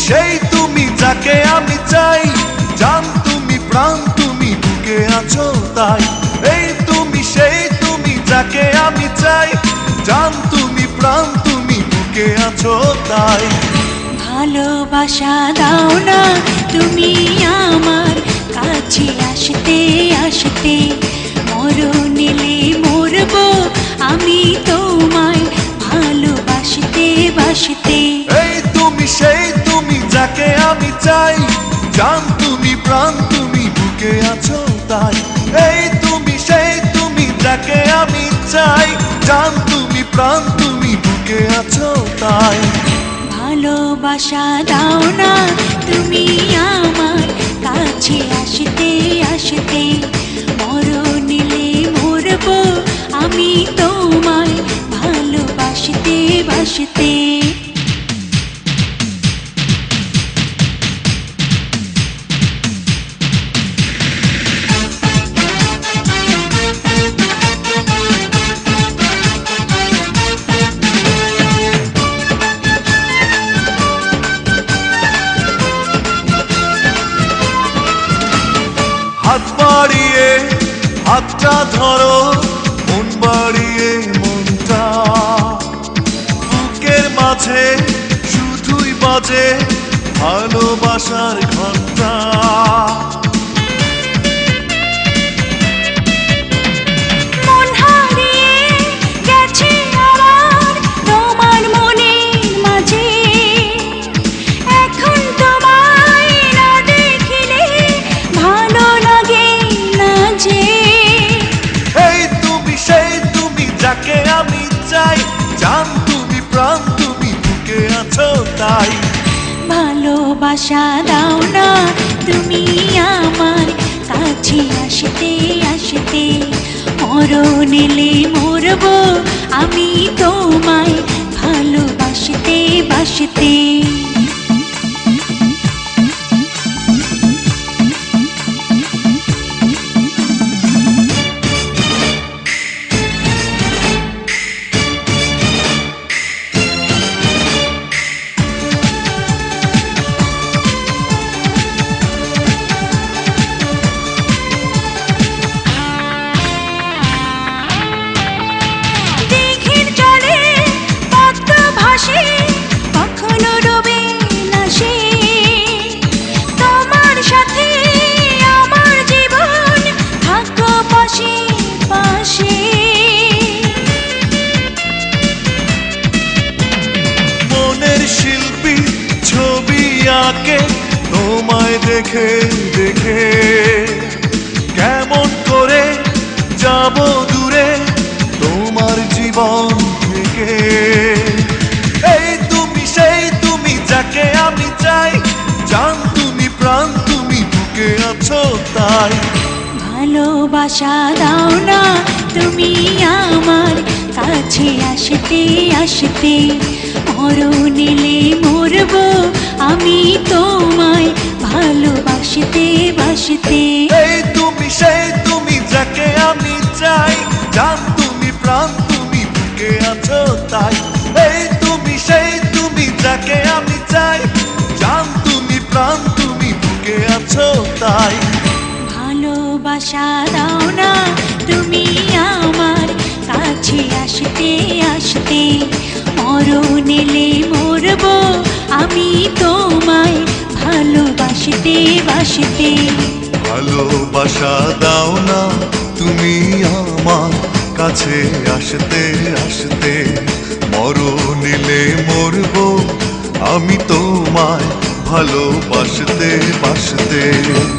সেই তুমি যাকে আমি চাই, জান তুমি প্রাণ তুমি বুকে আছো তাই। এই তুমি সেই তুমি যাকে আমি চাই, জান তুমি প্রাণ তুমি বুকে আছো তাই। ভালোবাসা দাও না তুমি আমার কাছে আসতে আসতে, মরণেলে মরবো আমি তোমায় ভালোবাসতে বাসতে। এই তুমি সেই তুমি যাকে আমি চাই, জান তুমি প্রাণ তুমি বুকে আছো তাই। এই তুমি সেই তুমি যাকে আমি চাই, জান তুমি প্রাণ তুমি বুকে আছো তাই। ভালোবাসা দাও না তুমি আমার কাছে আসতে আসতে, মরণেলে মরবো আমি তোমায় ভালোবাসতে বাসতে। হাত বাড়িয়ে হাতটা ধরো, মন বাড়িয়ে মনটা, বুকের মাঝে শুধুই বাজে ভালোবাসার ঘন্টা। মন হারিয়ে গেছে আমার তোমার মনের মাঝে, এখন তোমায় না দেখিলে ভালো লাগে না যে। এই তুমি সেই তুমি যাকে আমি চাই, জান তুমি প্রাণ তুমি বুকে আছো তাই। ভালোবাসা দাও না তুমি আমার কাছে আসতে আসতে, মরণেলে মরবো আমি তোমায় ভালোবাসতে বাসতে। কখনো ডোবে না সে, তোমার সাথে আমার জীবন থাকো পাশে পাশে। মনের শিল্পী ছবি আঁকে তোমায় দেখে দেখে, কেমন করে যাব দূরে তোমার জীবন থেকে। এই তুমি সেই তুমি যাকে আমি চাই, জান তুমি প্রাণ তুমি বুকে আছো তাই। ভালোবাসা দাও না তুমি আমার কাছে আসতে আসতে, মরণেলে মরবো আমি তোমায় ভালোবাসতে বাসতে। এই তুমি সেই তুমি যাকে আমি চাই, জান তুমি প্রাণ তুমি বুকে আছো তাই। এই তুমি সেই তুমি যাকে আমি চাই, জান তুমি প্রাণ তুমি বুকে আছো তাই। ভালোবাসা দাও না তুমি আমার কাছে আসতে আসতে, মরণেলে মরবো আমি তোমায় ভালোবাসতে বাসতে। ভালোবাসা দাও না তুমি আমার কাছে আসতে আসতে, মরণেলে মরবো আমি তোমায় ভালোবাসতে বাসতে।